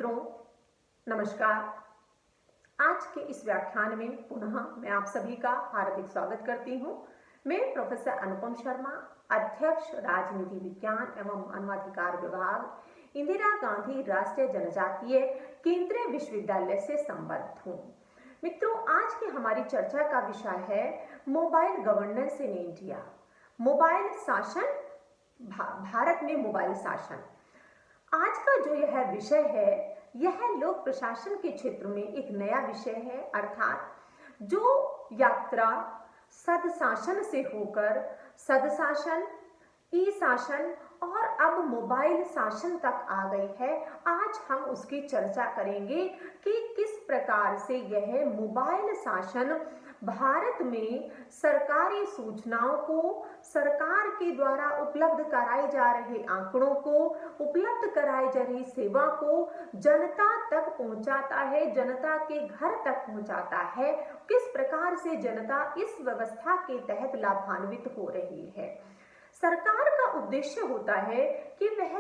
मित्रों, नमस्कार। आज के इस व्याख्यान में पुनः मैं आप सभी का हार्दिक स्वागत करती हूँ। मैं प्रोफेसर अनुपम शर्मा, अध्यक्ष राजनीति विज्ञान एवं मानवाधिकार विभाग, इंदिरा गांधी राष्ट्रीय जनजातीय केंद्रीय विश्वविद्यालय से संबद्ध हूँ। मित्रों, आज की हमारी चर्चा का विषय है mobile governance in India, mobile शासन, भारत में मोबाइल शासन। आज का जो यह विषय है, यह लोक प्रशासन के क्षेत्र में एक नया विषय है, अर्थात जो यात्रा सदशासन से होकर सदशासन, ई शासन और अब मोबाइल शासन तक आ गई है। आज हम उसकी चर्चा करेंगे कि किस प्रकार से यह मोबाइल शासन भारत में सरकारी सूचनाओं को, सरकार के द्वारा उपलब्ध कराए जा रहे आंकड़ों को, उपलब्ध कराई जा रही सेवा को जनता तक पहुंचाता है, जनता के घर तक पहुंचाता है। किस प्रकार से जनता इस व्यवस्था के तहत लाभान्वित हो रही है। सरकार का उद्देश्य होता है कि वह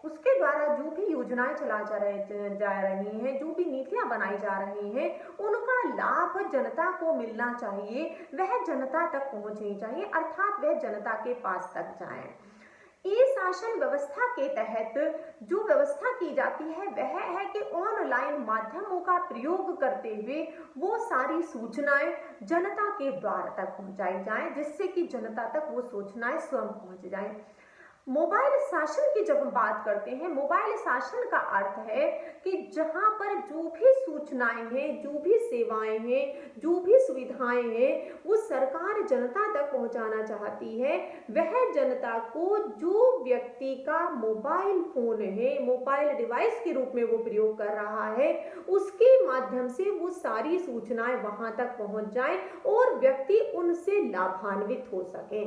उसके द्वारा जो भी योजनाएं जा रही हैं, जो भी नीतियां बनाई जा रही हैं, उनका लाभ जनता को मिलना चाहिए, वह जनता तक पहुंचनी चाहिए, अर्थात वह जनता के पास तक जाए। ई शासन व्यवस्था के तहत जो व्यवस्था की जाती है वह है कि ऑनलाइन माध्यमों का प्रयोग करते हुए वो सारी सूचनाएं जनता के द्वार तक पहुंचाई जाएं, जिससे कि जनता तक वो सूचनाएं स्वयं पहुंच जाएं। मोबाइल शासन की जब हम बात करते हैं, मोबाइल शासन का अर्थ है कि जहां पर जो भी सूचनाएं हैं, जो भी सेवाएं हैं, जो भी सुविधाएं हैं, वो सरकार जनता तक पहुंचाना चाहती है। वह जनता को जो व्यक्ति का मोबाइल फोन है, मोबाइल डिवाइस के रूप में वो प्रयोग कर रहा है, उसके माध्यम से वो सारी सूचनाएं वहां तक पहुंच जाएं और व्यक्ति उनसे लाभान्वित हो सके।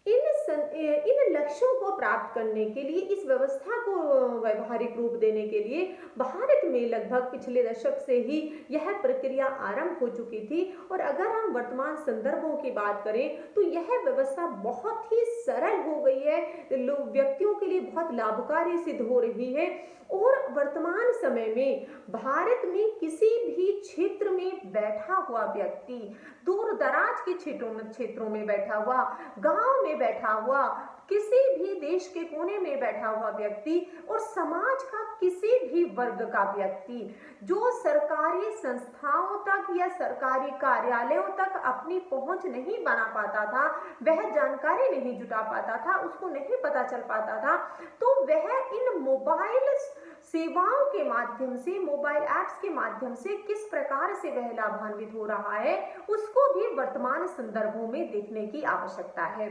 इन लक्ष्यों को प्राप्त करने के लिए, इस व्यवस्था को व्यवहारिक रूप देने के लिए भारत में लगभग पिछले दशक से ही यह प्रक्रिया आरंभ हो चुकी थी। और अगर हम वर्तमान संदर्भों की बात करें तो यह व्यवस्था बहुत ही सरल हो गई है, व्यक्तियों के लिए बहुत लाभकारी सिद्ध हो रही है। और वर्तमान समय में भारत में किसी भी क्षेत्र में बैठा हुआ व्यक्ति, दूर दराज के क्षेत्रों में बैठा हुआ, गांव में बैठा हुआ, किसी भी देश के कोने में बैठा हुआ व्यक्ति और समाज का किसी भी वर्ग का व्यक्ति जो सरकारी संस्थाओं तक या सरकारी कार्यालयों तक अपनी पहुंच नहीं बना पाता था, वह जानकारी नहीं जुटा पाता था, उसको नहीं पता चल पाता था, तो वह इन मोबाइल सेवाओं के माध्यम से, मोबाइल ऐप्स के माध्यम से किस प्रकार से वह लाभान्वित हो रहा है, उसको भी वर्तमान संदर्भों में देखने की आवश्यकता है।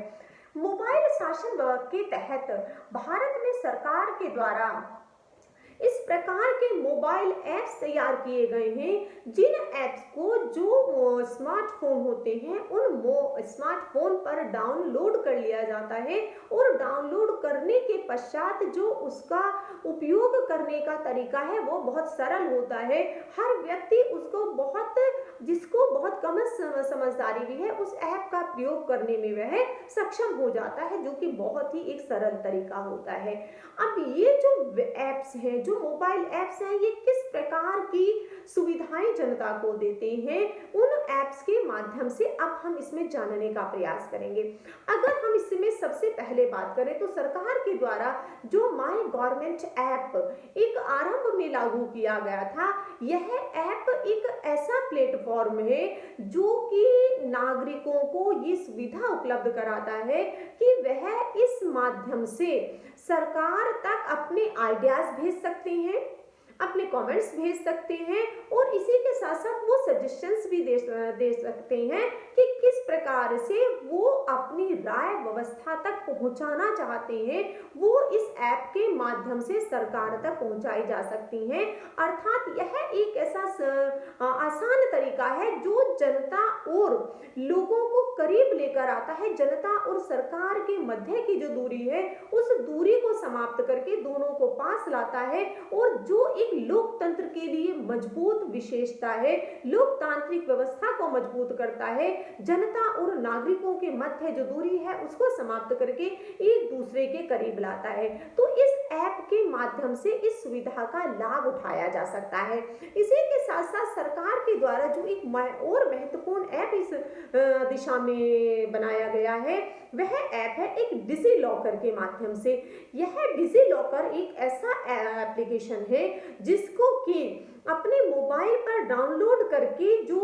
मोबाइल शासन के तहत भारत में सरकार के द्वारा इस प्रकार के मोबाइल ऐप्स तैयार किए गए हैं, जिन ऐप्स को जो स्मार्टफोन होते हैं उन स्मार्टफोन पर डाउनलोड कर लिया जाता है और डाउनलोड करने के पश्चात जो उसका उपयोग करने का तरीका है वो बहुत सरल होता है। हर व्यक्ति जिसको बहुत कम समझदारी भी है, उस ऐप का प्रयोग करने में वह सक्षम हो जाता है, जो कि बहुत ही एक सरल तरीका होता है। अब ये जो ऐप्स हैं, जो मोबाइल ऐप्स हैं, ये किस प्रकार की सुविधाएं जनता को देते हैं, उन ऐप्स के माध्यम से अब हम इसमें जानने का प्रयास करेंगे। अगर हम इसमें सबसे पहले बात करें तो सरकार के द्वारा जो माय गवर्नमेंट ऐप एक आरंभ में लागू किया गया था, यह ऐप एक ऐसा प्लेटफॉर्म है जो कि नागरिकों को ये सुविधा उपलब्ध कराता है कि वह इस माध्यम से सरकार तक अपने आइडियाज भेज सकते हैं, अपने कमेंट्स भेज सकते हैं और इसी के साथ साथ वो सजेशंस भी दे सकते हैं कि किस प्रकार से वो अपनी राय व्यवस्था तक पहुंचाना चाहते हैं, वो इस ऐप के माध्यम से सरकार तक पहुंचाई जा सकती हैं। अर्थात यह एक ऐसा आसान तरीका है जो जनता और लोगों को करीब लेकर आता है। जनता और सरकार के मध्य की जो दूरी है, उस दूरी को समाप्त करके दोनों को पास लाता है और जो एक लोकतंत्र के लिए मजबूत विशेषता है, लोकतांत्रिक व्यवस्था को मजबूत करता है, जनता और नागरिकों के मध्य जो दूरी है उसको समाप्त करके एक दूसरे के करीब लाता है। तो इस ऐप के माध्यम से इस सुविधा का लाभ उठाया जा सकता है। इसी के साथ साथ सरकार के द्वारा जो एक और महत्वपूर्ण ऐप इस दिशा में बनाया गया है, वह ऐप है एक डिजी लॉकर के माध्यम से। यह डिजी लॉकर एक ऐसा एप्लीकेशन है जिसको कि अपने मोबाइल पर डाउनलोड करके जो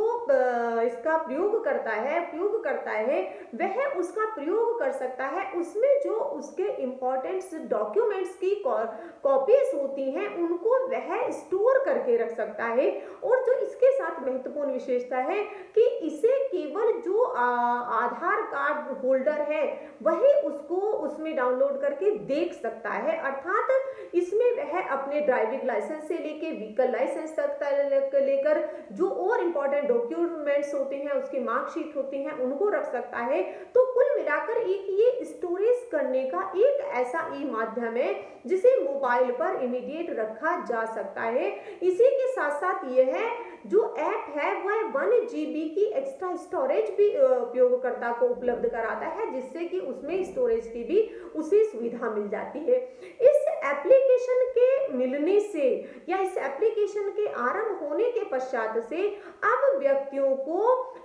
इसका प्रयोग करता है वह उसका प्रयोग कर सकता है। उसमें जो उसके इंपॉर्टेंट डॉक्यूमेंट्स की कॉपीज होती हैं उनको वह स्टोर करके रख सकता है। और जो इसके साथ महत्वपूर्ण विशेषता है कि इसे केवल जो आधार कार्ड होल्डर है वही उसको उसमें डाउनलोड करके देख सकता है। अर्थात इसमें वह अपने ड्राइविंग लाइसेंस से लेके व्हीकल लाइसेंस तक लेकर जो और इंपॉर्टेंट डॉक्यूमेंट्स होते हैं, उसकी मार्कशीट होती हैं, उनको रख सकता है। तो कुल मिलाकर एक ये स्टोरेज करने का एक ऐसा ई माध्यम है जिसे मोबाइल पर इमीडिएट रखा जा सकता है। इसी के साथ साथ यह है जो ऐप है वह 1 GB की एक्स्ट्रा स्टोरेज भी उपयोगकर्ता को उपलब्ध कराता है, जिससे कि उसमें स्टोरेज की भी उसी सुविधा मिल जाती है। इस एप्लीकेशन के मिलने से या इस एप्लीकेशन के आरंभ होने के पश्चात से अब व्यक्तियों को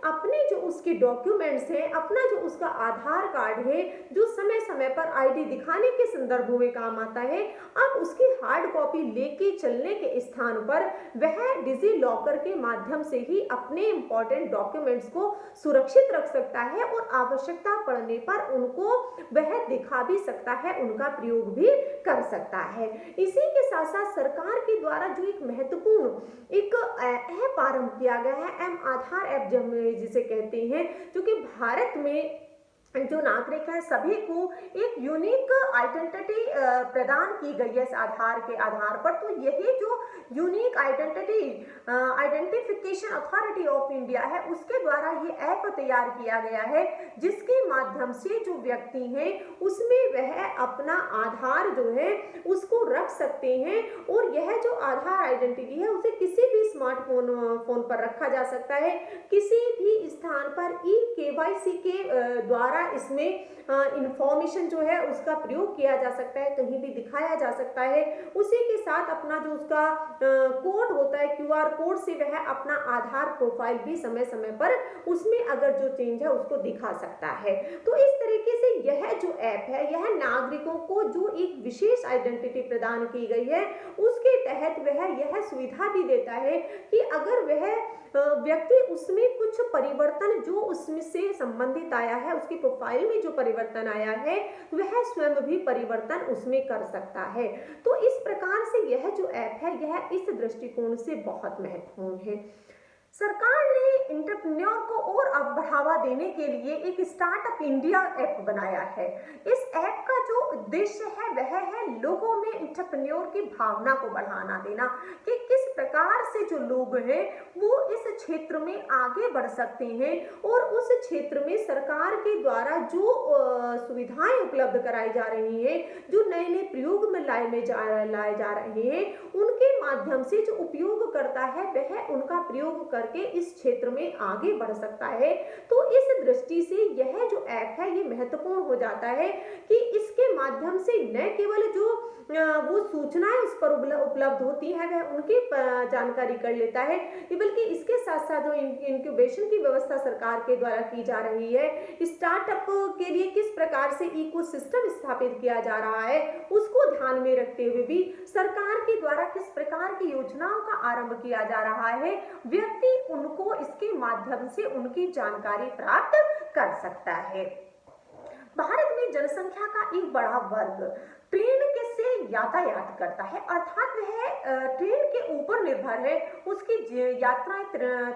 अपने जो उसके डॉक्यूमेंट्स हैं, अपना जो उसका आधार कार्ड है जो समय समय पर आईडी दिखाने के संदर्भ में काम आता है, अब उसकी हार्ड कॉपी लेके चलने के स्थान पर वह डिजी लॉकर के माध्यम से ही अपने इंपॉर्टेंट डॉक्यूमेंट्स को सुरक्षित रख सकता है और आवश्यकता पड़ने पर उनको वह दिखा भी सकता है, उनका प्रयोग भी कर सकता है। इसी के साथ साथ सरकार के द्वारा जो एक महत्वपूर्ण एक ऐप आरंभ किया गया है, एम आधार ऐप जिसे कहते हैं, जो कि भारत में जो नागरिक है सभी को एक यूनिक आइडेंटिटी प्रदान की गई है इस आधार के आधार पर। तो यही जो unique identification authority of India है उसके द्वारा ये ऐप तैयार किया गया है, जिसके माध्यम से जो व्यक्ति हैं उसमें वह अपना आधार जो है उसको रख सकते हैं। और यह जो आधार आइडेंटिटी है उसे किसी भी स्मार्टफोन पर रखा जा सकता है, किसी भी स्थान पर eKYC के द्वारा इसमें इंफॉर्मेशन जो है उसका प्रयोग किया जा सकता है, कहीं भी दिखाया जा सकता है। उसी के साथ अपना जो उसका कोड होता है QR कोड से वह अपना आधार प्रोफाइल भी समय समय पर उसमें अगर जो चेंज है उसको दिखा सकता है। तो इस तरीके से यह जो ऐप है यह नागरिकों को जो एक विशेष आइडेंटिटी प्रदान की गई है उसके तहत वह यह सुविधा भी देता है कि अगर वह व्यक्ति उसमें कुछ परिवर्तन जो उसमें से संबंधित आया है, उसकी प्रोफाइल में जो परिवर्तन आया है वह स्वयं भी परिवर्तन उसमें कर सकता है। तो इस प्रकार से यह जो ऐप है यह इस दृष्टिकोण से बहुत महत्वपूर्ण है। सरकार ने एंटरप्रेन्योर को और बढ़ावा देने के लिए एक स्टार्टअप इंडिया ऐप बनाया है। इस ऐप का जो उद्देश्य है वह है लोगों में एंटरप्रेन्योर की भावना को बढ़ाना देना, कि किस प्रकार से जो लोग हैं वो इस क्षेत्र में आगे बढ़ सकते हैं और उस क्षेत्र में सरकार के द्वारा जो सुविधाएं उपलब्ध कराई जा रही हैं, जो नए नए प्रयोग में लाए जा रहे हैं, उनके माध्यम से जो उपयोग करता है वह उनका प्रयोग करके इस क्षेत्र में आगे बढ़ सकता है। तो इस दृष्टि से यह जो ऐप है ये महत्वपूर्ण हो जाता है कि इसके माध्यम से न केवल जो वो सूचनाएं उस पर उपलब्ध होती है वह उनकी जानकारी कर लेता है, बल्कि इसके साथ साथ जो इंक्यूबेशन की व्यवस्था सरकार के द्वारा की जा रही है, स्टार्टअप के लिए किस प्रकार से इकोसिस्टम स्थापित किया जा रहा है उसको ध्यान में रखते हुए भी सरकार के द्वारा किस प्रकार की योजनाओं का आरंभ किया जा रहा है, व्यक्ति उनको इसके माध्यम से उनकी जानकारी प्राप्त कर सकता है। भारत में जनसंख्या का एक बड़ा वर्ग ट्रेन के से यातायात करता है, अर्थात वह ट्रेन के ऊपर निर्भर है, उसकी यात्राएं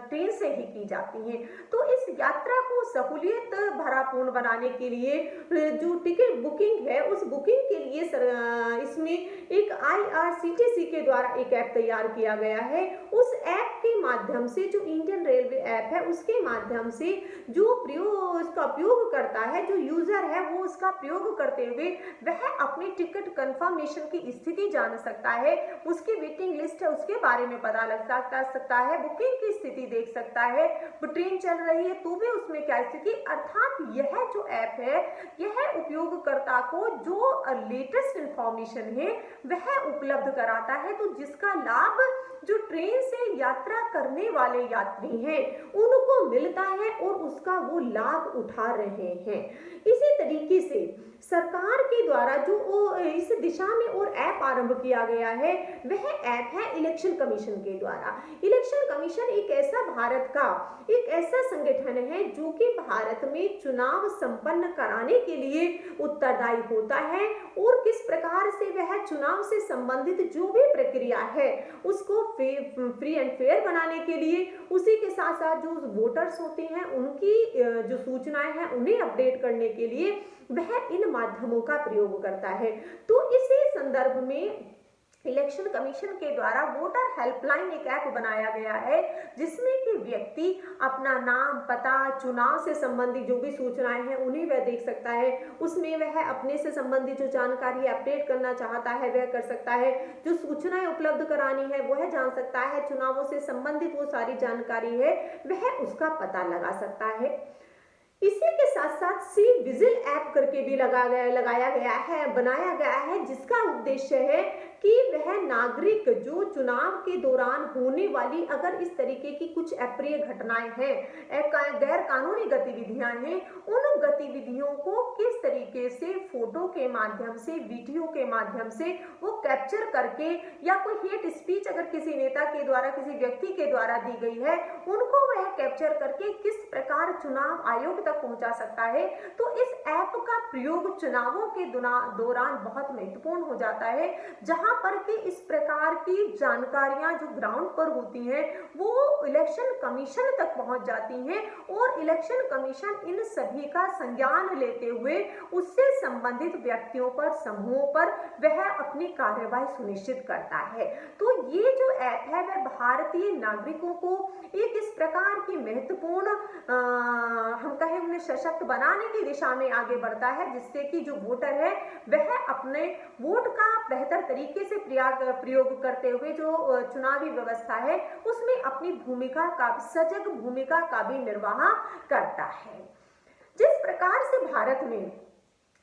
ट्रेन से ही की जाती हैं। तो इस यात्रा को सहूलियत भरापूर्ण बनाने के लिए जो टिकट बुकिंग है उस बुकिंग के लिए इसमें एक IRCTC के द्वारा एक ऐप तैयार किया गया है। उस ऐप के माध्यम से जो इंडियन रेलवे ऐप है उसके माध्यम से जो उसका उपयोग करता है, जो यूजर है वो उसका प्रयोग करते हुए वह अपनी टिकट कंफर्मेशन की स्थिति जान सकता है, उसकी वेटिंग लिस्ट है उसके बारे में पता लग सकता है, बुकिंग की स्थिति देख सकता है, ट्रेन चल रही है तो भी उसमें क्या स्थिति, अर्थात यह जो ऐप है यह उपयोगकर्ता को जो लेटेस्ट इंफॉर्मेशन है वह उपलब्ध कराता है, तो जिसका लाभ जो ट्रेन से यात्रा करने वाले यात्री हैं उनको मिलता है और उसका वो लाभ उठा रहे हैं। इसी तरीके से सरकार के द्वारा जो इस दिशा में और ऐप आरंभ किया गया है वह ऐप है इलेक्शन कमीशन के द्वारा। इलेक्शन कमीशन एक ऐसा भारत का एक ऐसा संगठन है जो कि भारत में चुनाव संपन्न कराने के लिए उत्तरदायी होता है और किस प्रकार से वह चुनाव से संबंधित जो भी प्रक्रिया है उसको फ्री एंड फेयर बनाने के लिए, उसी के साथ साथ जो वोटर्स होते हैं उनकी जो सूचनाएं हैं उन्हें अपडेट करने के लिए वह इन माध्यमों का प्रयोग करता है। तो इसी संदर्भ में इलेक्शन कमीशन के द्वारा वोटर हेल्पलाइन एक ऐप बनाया गया है जिसमें कि व्यक्ति अपना नाम, पता, चुनाव से संबंधित जो भी सूचनाएं हैं उन्हें वह देख सकता है। उसमें वह अपने से संबंधित जो जानकारी अपडेट करना चाहता है वह कर सकता है, जो सूचनाएं उपलब्ध करानी है वह जान सकता है, चुनावों से संबंधित वो सारी जानकारी है वह उसका पता लगा सकता है। इसी के साथ साथ सी विजिल ऐप करके भी लगाया गया है, बनाया गया है, जिसका उद्देश्य है कि वह नागरिक जो चुनाव के दौरान होने वाली अगर इस तरीके की कुछ अप्रिय घटनाएं हैं, गैर कानूनी गतिविधियां हैं, उन गतिविधियों को किस तरीके से फोटो के माध्यम से, वीडियो के माध्यम से वो कैप्चर करके, या कोई हेट स्पीच अगर किसी नेता के द्वारा, किसी व्यक्ति के द्वारा दी गई है, उनको वह कैप्चर करके किस प्रकार चुनाव आयोग तक पहुंचा सकता है। तो इस ऐप का प्रयोग चुनावों के दौरान बहुत महत्वपूर्ण हो जाता है, जहां पर कि इस प्रकार की जानकारियां जो ग्राउंड पर होती हैं वो इलेक्शन कमीशन तक पहुंच जाती हैं और इलेक्शन कमीशन इन सभी का संज्ञान लेते हुए उससे संबंधित व्यक्तियों पर, समूहों पर वह अपनी कार्यवाही सुनिश्चित करता है। तो ये जो ऐप है वह भारतीय नागरिकों को एक इस प्रकार की महत्वपूर्ण हम कहें उन्हें सशक्त बनाने की दिशा में आगे बढ़ता है, जिससे कि जो वोटर है वह अपने वोट का बेहतर तरीके से प्रयोग करते हुए जो चुनावी व्यवस्था है उसमें अपनी भूमिका का, सजग भूमिका का भी निर्वाह करता है। जिस प्रकार से भारत में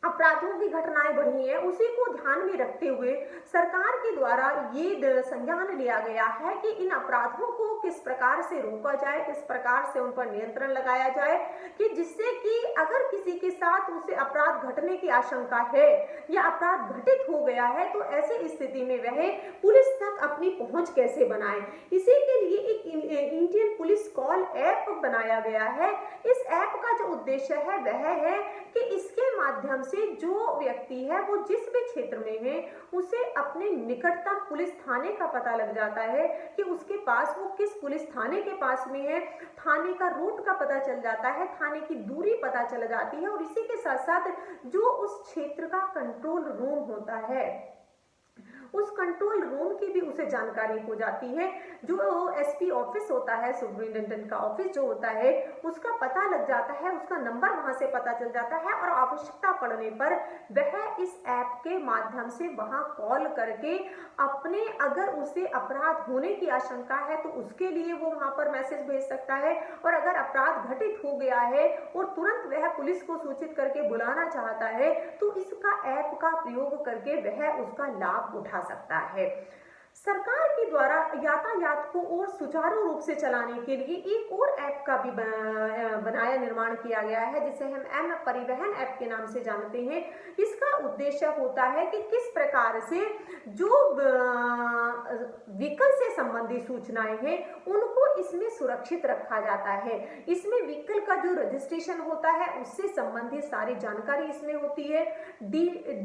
अपराधों की घटनाएं बढ़ी हैं उसी को ध्यान में रखते हुए सरकार के द्वारा ये संज्ञान लिया गया है कि इन अपराधों को किस प्रकार से रोका जाए, किस प्रकार से उन पर नियंत्रण लगाया जाए, कि जिससे कि अगर किसी के साथ उसे अपराध घटने की आशंका है या अपराध घटित हो गया है तो ऐसी स्थिति में वह पुलिस तक अपनी पहुंच कैसे बनाए। इसी के लिए एक इंडियन पुलिस कॉल ऐप बनाया गया है। इस ऐप का जो उद्देश्य है वह है कि इसके माध्यम से जो व्यक्ति है वो जिस भी क्षेत्र में है उसे अपने निकटतम पुलिस थाने का पता लग जाता है कि उसके पास वो किस पुलिस थाने के पास में है, थाने का रूट का पता चल जाता है, थाने की दूरी पता चल जाती है और इसी के साथ साथ जो उस क्षेत्र का कंट्रोल रूम होता है उस कंट्रोल रूम की भी उसे जानकारी हो जाती है। जो एसपी ऑफिस होता है, सुपरिटेंडेंट का ऑफिस जो होता है उसका पता लग जाता है, उसका नंबर वहां से पता चल जाता है और आवश्यकता पड़ने पर वह इस ऐप के माध्यम से वहां कॉल करके अपने अगर उसे अपराध होने की आशंका है तो उसके लिए वो वहां पर मैसेज भेज सकता है और अगर अपराध घटित हो गया है और तुरंत वह पुलिस को सूचित करके बुलाना चाहता है तो इसका ऐप का प्रयोग करके वह उसका लाभ उठा सकता है। सरकार के द्वारा यातायात को और सुचारू रूप से चलाने के लिए एक और ऐप का भी निर्माण किया गया है जिसे हम एम परिवहन ऐप के नाम से जानते हैं। इसका उद्देश्य होता है कि किस प्रकार से जो व्हीकल से संबंधित सूचनाएं हैं उनको इसमें सुरक्षित रखा जाता है। इसमें व्हीकल का जो रजिस्ट्रेशन होता है उससे संबंधित सारी जानकारी इसमें होती है।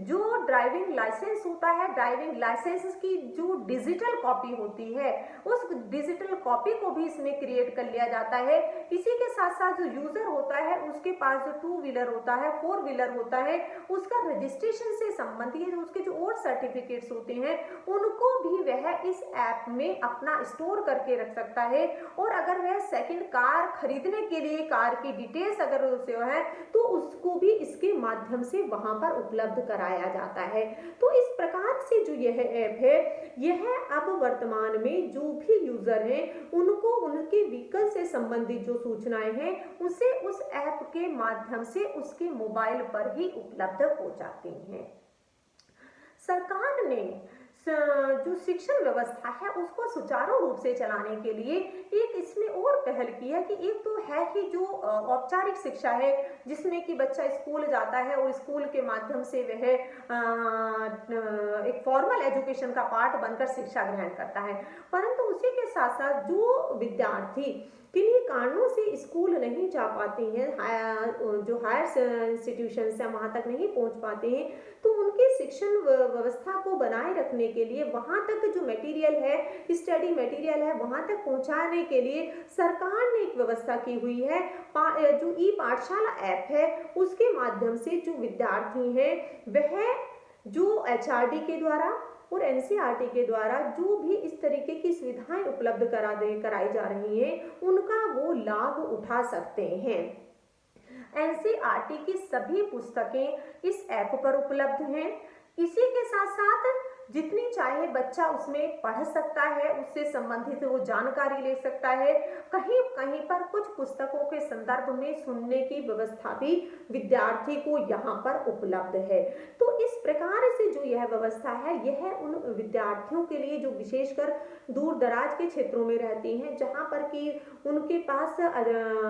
जो ड्राइविंग लाइसेंस होता है, ड्राइविंग लाइसेंस की जो डिजिटल कॉपी होती है उस डिजिटल कॉपी को भी इसमें क्रिएट कर लिया जाता है। इसी के साथ साथ जो यूजर होता है उसके पास जो 2 व्हीलर होता है, 4 व्हीलर होता है, उसका रजिस्ट्रेशन से संबंधित उसके जो और सर्टिफिकेट्स होते हैं उनको भी वह इस ऐप में अपना स्टोर करके रख सकता है और अगर वह सेकंड कार खरीदने के लिए कार की डिटेल्स अगर उसे है तो उसको भी इसके माध्यम से वहां पर उपलब्ध कराया जाता है। तो इस प्रकार से जो यह ऐप है, यह अब वर्तमान में जो भी यूजर हैं उनको उनके व्हीकल से संबंधित जो सूचनाएं हैं उसे उस ऐप के माध्यम से उसके मोबाइल पर ही उपलब्ध हो जाती हैं। सरकार ने जो शिक्षण व्यवस्था है उसको सुचारू रूप से चलाने के लिए एक इसमें और पहल की है कि एक तो है कि जो औपचारिक शिक्षा है जिसमें कि बच्चा स्कूल जाता है और स्कूल के माध्यम से वह एक फॉर्मल एजुकेशन का पार्ट बनकर शिक्षा ग्रहण करता है, परंतु उसी के साथ साथ जो विद्यार्थी किन्हीं कारणों से स्कूल नहीं जा पाते हैं, जो हायर इंस्टीट्यूशन है वहां तक नहीं पहुंच पाते हैं, तो उनकी शिक्षण व्यवस्था को बनाए रखने के लिए वहां तक जो मटेरियल है, स्टडी मटेरियल है, वहां तक पहुंचाने के लिए सरकार ने एक व्यवस्था की हुई है। जो ई पाठशाला ऐप है उसके माध्यम से जो विद्यार्थी हैं वह जो एचआरडी के द्वारा और एनसीईआरटी के द्वारा जो भी इस तरीके की सुविधाएं उपलब्ध कराई जा रही हैं उनका वो लाभ उठा सकते हैं। एनसीईआरटी की सभी पुस्तकें इस ऐप पर उपलब्ध हैं। इसी के साथ साथ जितनी चाहे बच्चा उसमें पढ़ सकता है, उससे संबंधित वो जानकारी ले सकता है। कहीं कहीं पर कुछ पुस्तकों के संदर्भ में सुनने की व्यवस्था भी विद्यार्थी को यहाँ पर उपलब्ध है। तो इस प्रकार से जो यह व्यवस्था है यह उन विद्यार्थियों के लिए जो विशेषकर दूर दराज के क्षेत्रों में रहते हैं, जहाँ पर कि उनके पास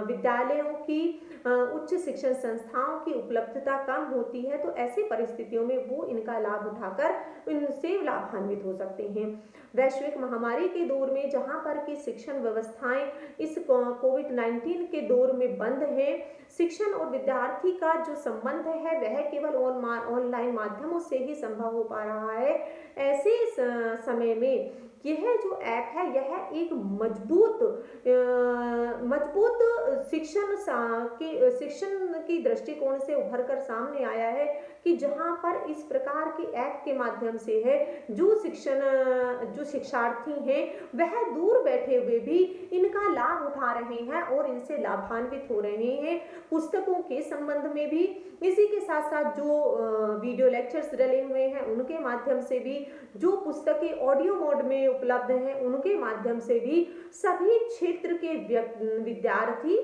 विद्यालयों की उच्च शिक्षण संस्थाओं की उपलब्धता कम होती है, तो ऐसी परिस्थितियों में वो इनका लाभ उठाकर इनसे लाभान्वित हो सकते हैं। वैश्विक महामारी के दौर में जहां पर की शिक्षण व्यवस्थाएं इस कोविड-19 के दौर में बंद हैं, शिक्षण और विद्यार्थी का जो संबंध है वह केवल ऑनलाइन माध्यमों से ही संभव हो पा रहा है। ऐसे समय में यह जो ऐप है यह एक मजबूत शिक्षण की दृष्टिकोण से उभर कर सामने आया है कि जहां पर इस प्रकार के ऐप के माध्यम से है जो शिक्षार्थी हैं वह दूर बैठे हुए भी इनका लाभ उठा रहे हैं और इनसे लाभान्वित हो रहे हैं। पुस्तकों के संबंध में भी इसी के साथ साथ जो वीडियो लेक्चर्स डले हुए हैं उनके माध्यम से भी, जो पुस्तकें ऑडियो मोड में उपलब्ध हैं उनके माध्यम से भी सभी क्षेत्र के विद्यार्थी,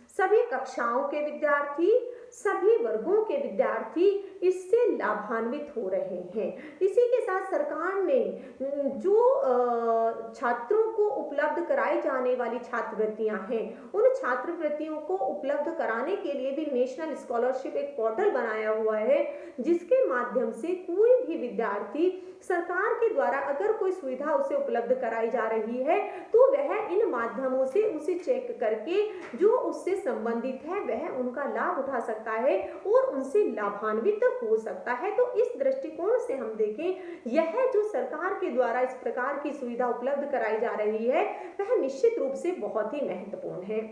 सभी कक्षाओं के विद्यार्थी, सभी वर्गों के विद्यार्थी इससे लाभान्वित हो रहे हैं। इसी के साथ सरकार ने जो छात्रों को उपलब्ध कराई जाने वाली छात्रवृत्तियां हैं उन छात्रवृत्तियों को उपलब्ध कराने के लिए भी नेशनल स्कॉलरशिप एक पोर्टल बनाया हुआ है, जिसके माध्यम से कोई भी विद्यार्थी सरकार के द्वारा अगर कोई सुविधा उसे उपलब्ध कराई जा रही है तो वह इन माध्यमों से उसे चेक करके जो उससे संबंधित है वह उनका लाभ उठा सकता है और उनसे लाभान्वित हो सकता है। तो इस दृष्टिकोण से हम देखें यह जो सरकार के द्वारा इस प्रकार की सुविधा उपलब्ध कराई जा रही है वह निश्चित रूप से बहुत ही महत्वपूर्ण है।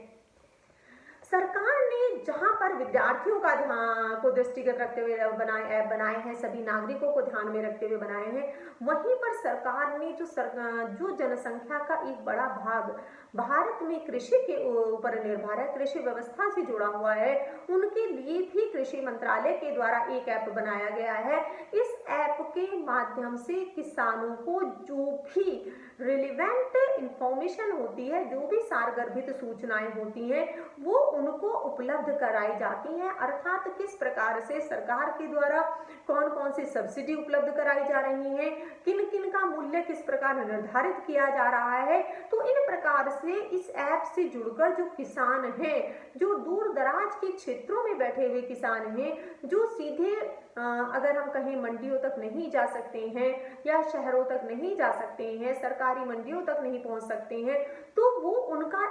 सरकार ने जहां पर विद्यार्थियों का ध्यान को दृष्टिगत रखते हुए ऐप बनाए हैं, सभी नागरिकों को ध्यान में रखते हुए बनाए हैं, वहीं पर सरकार ने जो जनसंख्या का एक बड़ा भाग भारत में कृषि के ऊपर निर्भर है, कृषि व्यवस्था से जुड़ा हुआ है, उनके लिए भी कृषि मंत्रालय के द्वारा एक ऐप बनाया गया है। इस ऐप के माध्यम से किसानों को जो भी रिलेवेंट इंफॉर्मेशन होती है, जो भी सारगर्भित सूचनाएं होती हैं वो उनको उपलब्ध कराई जाती हैं। अर्थात किस प्रकार से सरकार के द्वारा कौन कौन सी सब्सिडी उपलब्ध कराई जा रही है, किन किन का मूल्य किस प्रकार निर्धारित किया जा रहा है। तो इन प्रकार से इस ऐप से जुड़कर जो किसान हैं, जो दूर दराज के क्षेत्रों में बैठे हुए किसान हैं, जो सीधे अगर हम कहीं मंडियों तक नहीं जा सकते हैं या शहरों तक नहीं जा सकते हैं, सरकारी मंडियों तक नहीं पहुंच सकते हैं, तो वो उनका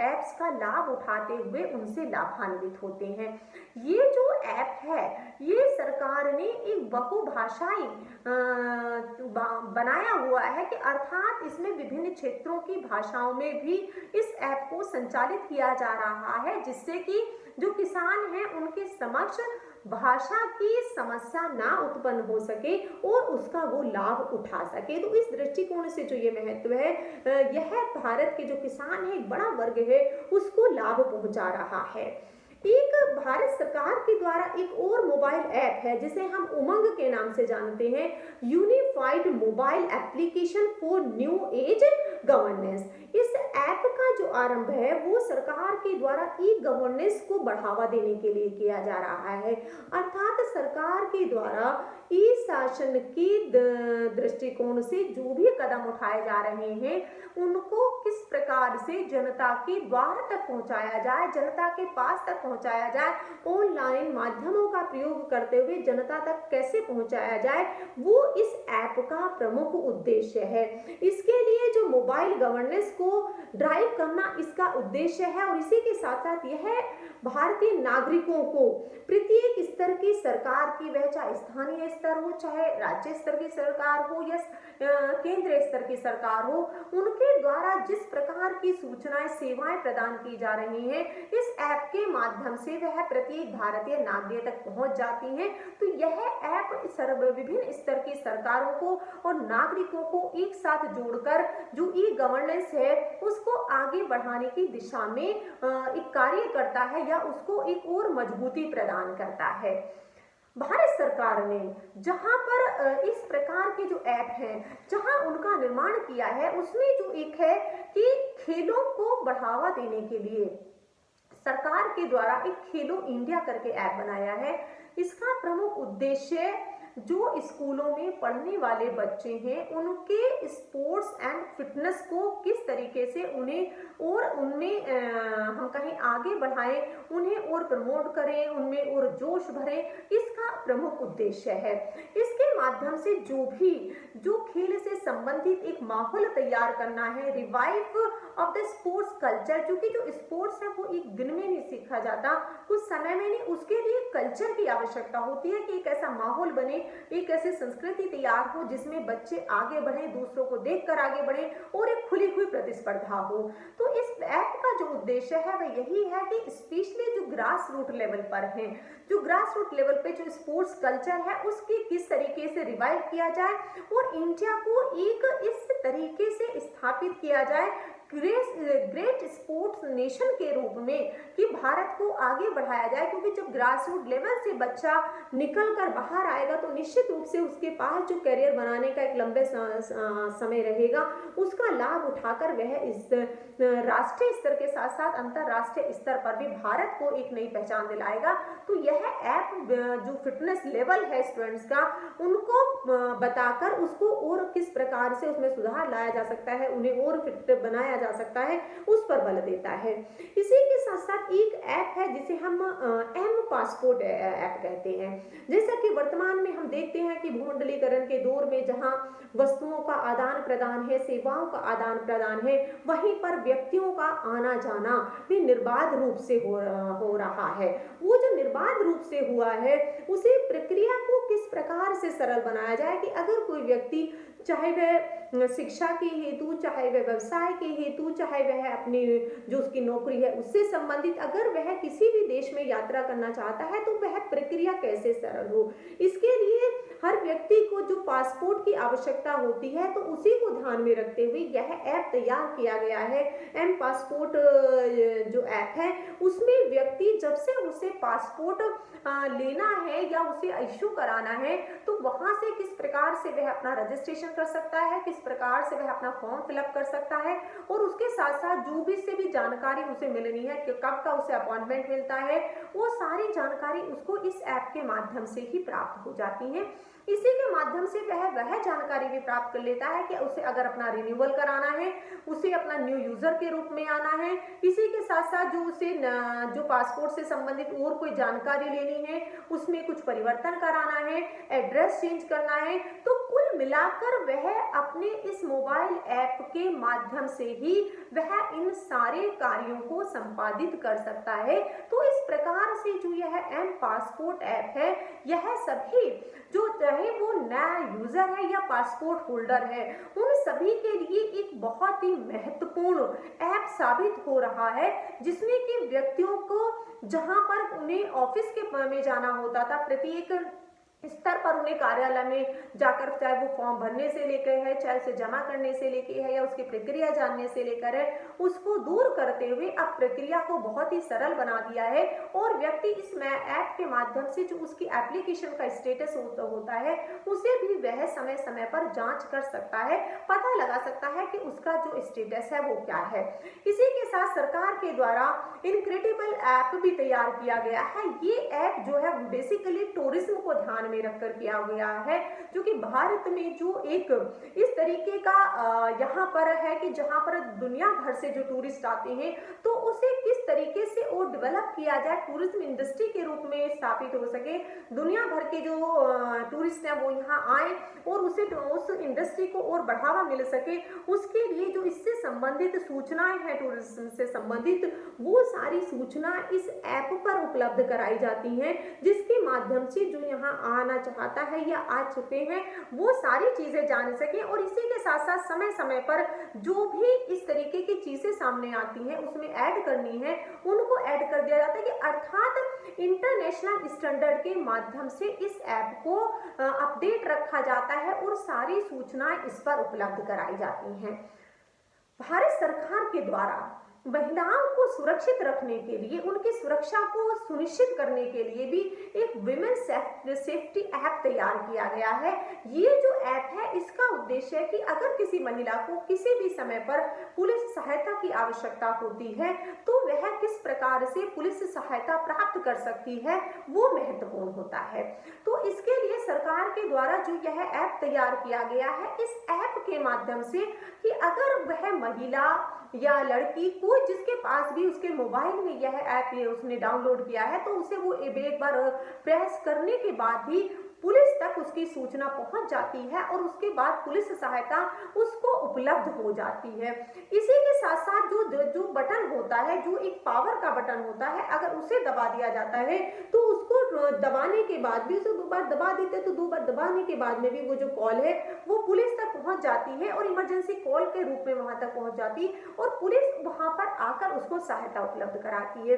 ऐप्स का लाभ उठाते हुए उनसे लाभान्वित होते हैं। ये जो ऐप है ये सरकार ने एक बहुभाषाई बनाया हुआ है कि अर्थात इसमें विभिन्न क्षेत्रों की भाषाओं में भी इस ऐप को संचालित किया जा रहा है, जिससे कि जो किसान हैं उनके समक्ष भाषा की समस्या ना उत्पन्न हो सके और उसका वो लाभ उठा सके। तो इस दृष्टिकोण से जो ये महत्व है, यह भारत के जो किसान है, एक बड़ा वर्ग है, उसको लाभ पहुंचा रहा है। एक भारत सरकार के द्वारा एक और मोबाइल ऐप है जिसे हम उमंग के नाम से जानते हैं, unified mobile application for new age governance. इस ऐप का जो आरंभ है वो सरकार के द्वारा ई गवर्नेंस को बढ़ावा देने के लिए किया जा रहा है, अर्थात सरकार के द्वारा ई शासन की दृष्टिकोण से जो भी कदम उठाए जा रहे हैं उनको किस प्रकार से जनता के द्वार तक पहुंचाया जाए, जनता के पास तक पहुंचाया जाए, ऑनलाइन माध्यमों का प्रयोग करते हुए जनता तक कैसे पहुंचाया जाए, वो इस ऐप का प्रमुख उद्देश्य है। इसके लिए जो मोबाइल गवर्नेंस को ड्राइव करना इसका उद्देश्य है और इसी के साथ साथ यह भारतीय नागरिकों को प्रत्येक स्तर की सरकार की, वह चाहे स्थानीय स्तर हो, चाहे राज्य स्तर की सरकार हो या केंद्रीय स्तर की सरकार हो, उनके द्वारा जिस प्रकार की सूचनाएं सेवाएं प्रदान की जा रही हैं, इस ऐप के माध्यम से वह प्रत्येक भारतीय नागरिक तक पहुंच जाती हैं। तो यह ऐप विभिन्न स्तर की सरकारों को और नागरिकों को एक साथ जोड़कर जो ई गवर्नेंस है उसको आगे बढ़ाने की दिशा में एक कार्य करता है या उसको एक और मजबूती प्रदान करता है। भारत सरकार ने जहां पर इस प्रकार के जो ऐप हैं, जहां उनका निर्माण किया है, उसमें जो एक है कि खेलों को बढ़ावा देने के लिए सरकार के द्वारा एक खेलो इंडिया करके ऐप बनाया है। इसका प्रमुख उद्देश्य जो स्कूलों में पढ़ने वाले बच्चे हैं उनके स्पोर्ट्स एंड फिटनेस को किस तरीके से उन्हें और उनमें हम कहें आगे बढ़ाएं, उन्हें और प्रमोट करें, उनमें और जोश भरें, इसका प्रमुख उद्देश्य है। इसके माध्यम से जो खेल से संबंधित एक माहौल तैयार करना है, revive of the sports culture, क्योंकि जो स्पोर्ट्स है वो एक दिन में नहीं सीखा जाता, कुछ समय में नहीं, उसके लिए कल्चर की आवश्यकता होती है कि एक ऐसा माहौल बने, एक ऐसी संस्कृति तैयार हो जिसमें बच्चे आगे बढ़े, दूसरों को देखकर आगे बढ़े और एक खुली हुई प्रतिस्पर्धा हो। तो इस ऐप का जो उद्देश्य है वह यही है कि स्पेशली जो ग्रास रूट लेवल पर है, जो ग्रास रूट लेवल पे जो स्पोर्ट्स कल्चर है उसकी किस तरीके से रिवाइव किया जाए और इंडिया को एक इस तरीके से स्थापित किया जाए ग्रेट स्पोर्ट्स नेशन के रूप में कि भारत को आगे बढ़ाया जाए। क्योंकि जब ग्रास रूट लेवल से बच्चा निकल कर बाहर आएगा तो निश्चित रूप से उसके पास जो करियर बनाने का एक लंबे समय रहेगा, उसका लाभ उठाकर वह इस राष्ट्रीय स्तर के साथ साथ अंतरराष्ट्रीय स्तर पर भी भारत को एक नई पहचान दिलाएगा। तो यह ऐप जो फिटनेस लेवल है स्टूडेंट्स का, उनको बताकर उसको और किस प्रकार से उसमें सुधार लाया जा सकता है, उन्हें और फिट बनाया जा सकता है, उस पर बल देता है। इसी के साथ साथ एक ऐप है जिसे हम एम पासपोर्ट ऐप कहते हैं। जैसा कि वर्तमान में हम देखते हैं कि भूमंडलीकरण के दौर में जहां वस्तुओं का आदान प्रदान है, सेवाओं का आदान प्रदान है, वहीं पर व्यक्तियों का आना जाना भी निर्बाध रूप से हो रहा है। वो जो निर्बाध रूप से हुआ है उसी प्रक्रिया को किस प्रकार से सरल बनाया जाए कि अगर कोई व्यक्ति, चाहे वह शिक्षा के हेतु, चाहे वह व्यवसाय के हेतु, चाहे वह अपनी जो उसकी नौकरी है उससे संबंधित, अगर वह किसी भी देश में यात्रा करना चाहता है तो वह प्रक्रिया कैसे सरल हो, इसके लिए हर व्यक्ति को जो पासपोर्ट की आवश्यकता होती है तो उसी को ध्यान में रखते हुए यह ऐप तैयार किया गया है। एम पासपोर्ट जो ऐप है उसमें व्यक्ति जब से उसे पासपोर्ट लेना है या उसे इश्यू कराना है तो वहां से किस प्रकार से वह अपना रजिस्ट्रेशन कर सकता है, किस प्रकार से वह अपना फॉर्म फिलअप कर सकता है और उसके साथ साथ जो भी से भी जानकारी उसे मिलनी है कि कब का उसे अपॉइंटमेंट मिलता है, वो सारी जानकारी उसको इस ऐप के माध्यम से ही प्राप्त हो जाती है। इसी के माध्यम से वह जानकारी भी प्राप्त कर लेता है कि उसे अगर अपना रिन्यूअल कराना है, उसे अपना न्यू यूजर के रूप में आना है, इसी के साथ साथ जो उसे जो पासपोर्ट से संबंधित और कोई जानकारी लेनी है, उसमें कुछ परिवर्तन कराना है, एड्रेस चेंज करना है, तो कुल मिलाकर वह अपने इस मोबाइल ऐप के माध्यम से ही वह इन सारे कार्यों को संपादित कर सकता है। तो इस प्रकार से जो यह एम पासपोर्ट ऐप है, यह सभी जो चाहे वो नया यूजर है या पासपोर्ट होल्डर है, उन सभी के लिए एक बहुत ही महत्वपूर्ण ऐप साबित हो रहा है, जिसमें कि व्यक्तियों को जहां पर उन्हें ऑफिस के में जाना होता था, प्रत्येक स्तर पर उन्हें कार्यालय में जाकर, चाहे वो फॉर्म भरने से लेकर है, चाहे उसे जमा करने से लेकर है, या उसकी प्रक्रिया जानने से लेकर है, उसको दूर करते हुए अब प्रक्रिया को बहुत ही सरल बना दिया है। और व्यक्ति इस ऐप के माध्यम से जो उसकी एप्लीकेशन का स्टेटस होता है उसे भी वह समय समय पर जांच कर सकता है, पता लगा सकता है कि उसका जो स्टेटस है वो क्या है। इसी के साथ सरकार के द्वारा इनक्रेडिबल ऐप भी तैयार किया गया है। ये ऐप जो है बेसिकली टूरिज्म को ध्यान में रखकर किया गया है, जो कि भारत में जो एक इस तरीके का यहाँ पर है कि जहाँ पर दुनिया भर से जो टूरिस्ट आते हैं तो उसे किस तरीके से और डेवलप किया जाए, टूरिज्म इंडस्ट्री के रूप में स्थापित हो सके, दुनिया भर के जो टूरिस्ट हैं वो यहाँ आए और उसे उस इंडस्ट्री को और बढ़ावा मिल सके, उसके लिए जो इससे संबंधित सूचनाएं हैं, टूरिज्म से संबंधित वो सारी सूचना इस ऐप पर उपलब्ध कराई जाती हैं, जिसके माध्यम से जो यहाँ आना चाहता है या आ चुके हैं वो सारी चीजें जान सके। और इसी के साथ साथ समय समय पर जो भी इस तरीके की चीजें सामने आती हैं उसमें ऐड करनी है, उनको ऐड कर दिया जाता है, कि अर्थात इंटरनेशनल स्टैंडर्ड के माध्यम से इस ऐप को अपडेट रखा जाता है और सारी सूचनाएं इस पर उपलब्ध कराई जाती हैं। भारत सरकार के द्वारा महिलाओं को सुरक्षित रखने के लिए, उनकी सुरक्षा को सुनिश्चित करने के लिए भी एक विमेन सेफ्टी ऐप तैयार किया गया है। ये जो ऐप है इसका उद्देश्य है कि अगर किसी महिला को किसी भी समय पर पुलिस सहायता की आवश्यकता होती है तो वह किस प्रकार से पुलिस सहायता प्राप्त कर सकती है, वो महत्वपूर्ण होता है। तो इसके लिए सरकार के द्वारा जो यह ऐप तैयार किया गया है, इस ऐप के माध्यम से कि अगर वह महिला या लड़की कोई जिसके पास भी उसके मोबाइल में यह ऐप उसने डाउनलोड किया है तो उसे वो एक बार प्रेस करने के बाद ही पुलिस तक उसकी सूचना पहुंच जाती है और उसके बाद पुलिस सहायता उसको उपलब्ध हो जाती है। इसी के साथ साथ जो बटन होता है, जो एक पावर का बटन होता है, अगर उसे दबा दिया जाता है तो उसको दबाने के बाद भी, उसे 2 बार दबा देते तो 2 बार दबाने के बाद में भी वो जो कॉल है वो पुलिस तक पहुंच जाती है और इमरजेंसी कॉल के रूप में वहां तक पहुंच जाती है और पुलिस वहां पर आकर उसको सहायता उपलब्ध कराती है।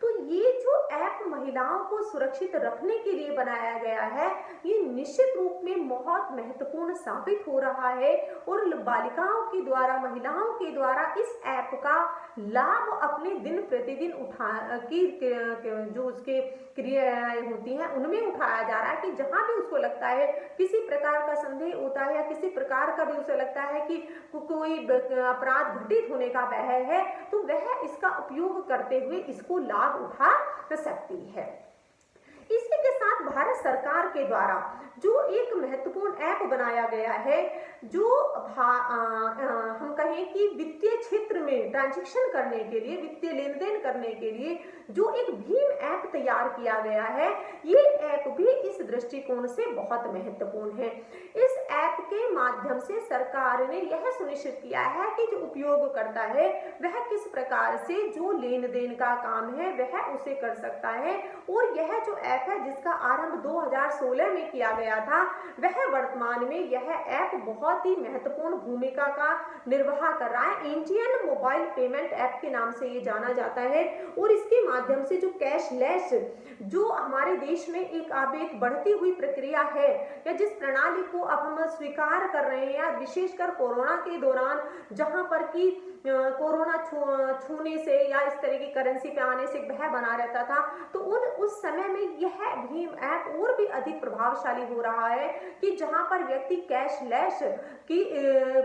तो ये जो ऐप महिलाओं को सुरक्षित रखने के लिए बनाया गया है, ये निश्चित रूप में बहुत महत्वपूर्ण साबित हो रहा है और बालिकाओं के द्वारा, महिलाओं के द्वारा इस ऐप का लाभ अपने दिन प्रतिदिन जो उसके क्रियाएं होती हैं उनमें उठाया जा रहा है, कि जहां भी उसको लगता है किसी प्रकार का संदेह होता है या किसी प्रकार का भी उसे लगता है कि कोई अपराध घटित होने का भय है तो वह इसका उपयोग करते हुए इसको लाभ उठा सकती है। इसी के साथ भारत सरकार के द्वारा जो एक महत्वपूर्ण ऐप बनाया गया है, जो हम कहें कि वित्तीय क्षेत्र में ट्रांजैक्शन करने के लिए, वित्तीय लेन देन करने के लिए जो एक भीम ऐप तैयार किया गया है, ये ऐप भी इस दृष्टिकोण से बहुत महत्वपूर्ण है। इस ऐप के माध्यम से सरकार ने यह सुनिश्चित किया है कि जो उपयोगकर्ता है वह किस प्रकार से जो लेन देन का काम है वह उसे कर सकता है। और यह जो ऐप है जिसका आरंभ 2016 में किया गया था, वह वर्तमान में यह ऐप बहुत ही महत्वपूर्ण भूमिका का निर्वाह कर रहा है। इंडियन मोबाइल पेमेंट ऐप के नाम से ये जाना जाता है और इसके माध्यम से जो कैशलेस जो हमारे देश में एक बढ़ती हुई प्रक्रिया है, या जिस प्रणाली को अब हम स्वीकार कर रहे हैं, विशेषकर कोरोना के दौरान जहां पर कि कोरोना छूने से या इस तरह की करेंसी पे आने से भय बना रहता था, तो उस समय में यह भीम ऐप और भी अधिक प्रभावशाली हो रहा है कि जहां पर व्यक्ति कैशलेस की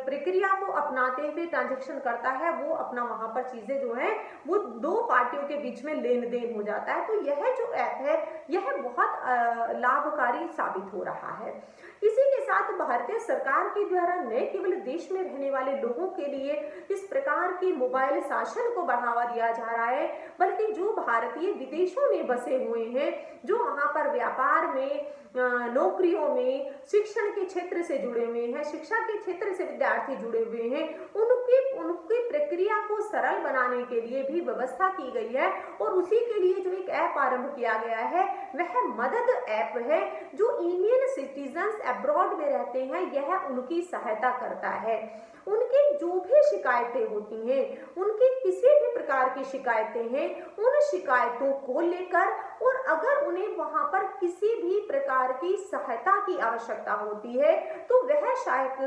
प्रक्रिया को अपनाते हुए ट्रांजैक्शन करता है, वो अपना वहां पर चीजें जो है वो 2 पार्टियों के बीच में लेन देन हो जाता है। तो यह जो ऐप है यह बहुत लाभकारी साबित हो रहा है। इसी के साथ भारतीय सरकार के द्वारा न केवल देश में रहने वाले लोगों के लिए इस प्रकार के मोबाइल शासन को बढ़ावा दिया जा रहा है, बल्कि जो भारतीय विदेशों में बसे हुए हैं, जो वहां पर व्यापार में, नौकरियों में, शिक्षण के क्षेत्र से जुड़े हुए हैं, शिक्षा के क्षेत्र से विद्यार्थी जुड़े हुए हैं, उनकी प्रक्रिया को सरल बनाने के लिए भी व्यवस्था की गई है। और उसी के लिए जो एक ऐप आरंभ किया गया है वह मदद ऐप है, जो इंडियन सिटीजन्स अब्रॉड में रहते रहते हैं यह उनकी सहायता करता है। उनकी जो भी शिकायतें होती हैं, उनकी किसी भी प्रकार की शिकायतें हैं, उन शिकायतों को लेकर और अगर उन्हें वहां पर किसी भी प्रकार की सहायता की आवश्यकता होती है तो वह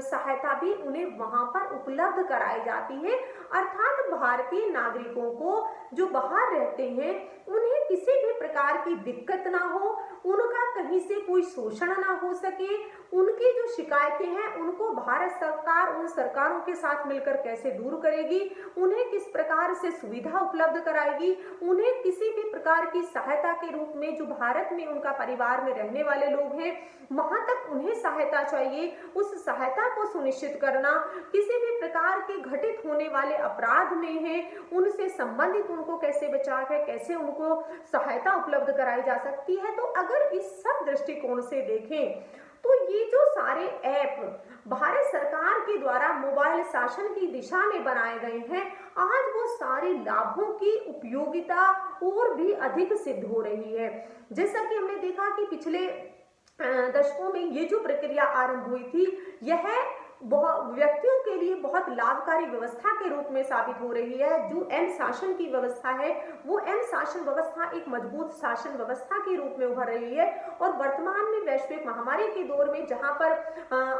सहायता भी उन्हें वहां पर उपलब्ध कराई जाती है। अर्थात भारतीय नागरिकों को जो बाहर रहते हैं उन्हें किसी भी प्रकार की दिक्कत ना हो, उनका कहीं से कोई शोषण ना हो सके, उनकी जो शिकायतें हैं उनको भारत सरकार उन सरकारों के साथ मिलकर कैसे दूर करेगी, उन्हें किस प्रकार से सुविधा उपलब्ध कराएगी, उन्हें किसी भी प्रकार की सहायता के रूप में जो भारत में उनका परिवार में रहने वाले लोग हैं वहां तक उन्हें सहायता चाहिए, उस सहायता को सुनिश्चित करना, किसी भी प्रकार के घटित होने वाले अपराध में है उनसे संबंधित उनको कैसे बचाव है, कैसे उनको सहायता उपलब्ध कराई जा सकती है। तो अगर इस सब दृष्टिकोण से देखें तो ये जो सारे ऐप भारत सरकार के द्वारा मोबाइल शासन की दिशा में बनाए गए हैं, आज वो सारे लाभों की उपयोगिता और भी अधिक सिद्ध हो रही है। जैसा कि हमने देखा कि पिछले दशकों में ये जो प्रक्रिया आरंभ हुई थी यह व्यक्तियों के लिए बहुत लाभकारी व्यवस्था के रूप में साबित हो रही है। जो एम शासन की व्यवस्था है वो एम शासन व्यवस्था एक मजबूत शासन व्यवस्था के रूप में उभर रही है और वर्तमान में वैश्विक महामारी के दौर में जहां पर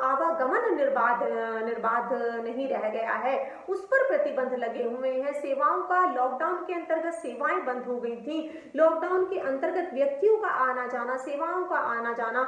आवागमन निर्बाध नहीं रह गया है उस पर प्रतिबंध लगे हुए हैं। सेवाओं का लॉकडाउन के अंतर्गत सेवाएं बंद हो गई थी, लॉकडाउन के अंतर्गत व्यक्तियों का आना जाना, सेवाओं का आना जाना,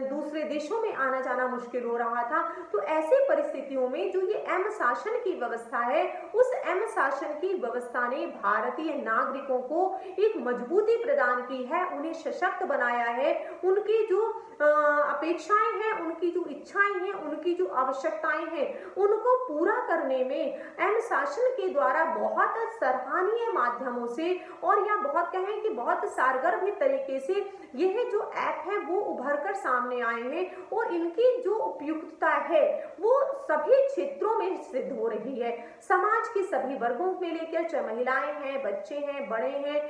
दूसरे देशों में आना जाना मुश्किल हो रहा था। तो ऐसी परिस्थितियों में जो ये एम शासन की व्यवस्था है उस एम शासन की व्यवस्था ने भारतीय नागरिकों को एक मजबूती प्रदान की है, उन्हें सशक्त बनाया है, उनकी जो अपेक्षाएं हैं, उनकी जो इच्छाएं हैं, उनकी जो आवश्यकताएं हैं उनको पूरा करने में एम शासन के द्वारा बहुत सराहनीय माध्यमों से और या बहुत कहें कि बहुत कारगर तरीके से यह जो ऐप है वो उभर कर सामने आए हैं और इनकी जो उपयुक्तता है वो सभी क्षेत्रों में सिद्ध हो रही है। समाज के सभी वर्गों में लेकर चाहे महिलाएं हैं, बच्चे हैं, बड़े हैं,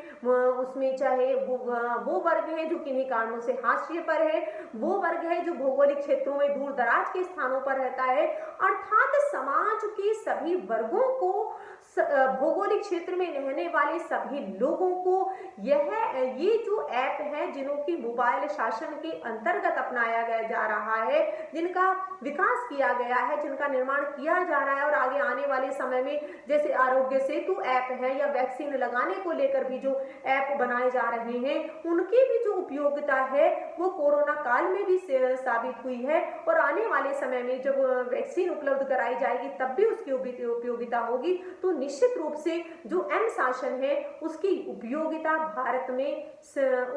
उसमें चाहे वो वर्ग है जो किन्हीं कारणों से हाशिए पर है, वो वर्ग है जो भौगोलिक क्षेत्रों में दूर दराज के स्थानों पर रहता है, अर्थात समाज के सभी वर्गों को, भौगोलिक क्षेत्र में रहने वाले सभी लोगों को ये जो ऐप है जिन्हों की मोबाइल शासन के अंतर्गत अपनाया गया जा रहा है, जिनका विकास किया गया है, जिनका निर्माण किया जा रहा है और आगे आने वाले समय में जैसे आरोग्य सेतु ऐप है या वैक्सीन लगाने को लेकर भी जो ऐप बनाए जा रहे हैं उनकी भी जो उपयोगिता है वो कोरोना काल में भी साबित हुई है और आने वाले समय में जब वैक्सीन उपलब्ध कराई जाएगी तब भी उसकी उपयोगिता होगी। तो निश्चित रूप से जो एम शासन है उसकी उपयोगिता भारत में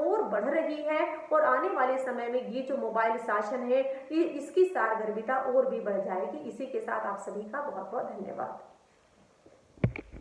और बढ़ रही है और आने वाले समय में ये जो मोबाइल शासन है इसकी सारगर्भिता और भी बढ़ जाएगी। इसी के साथ आप सभी का बहुत बहुत धन्यवाद।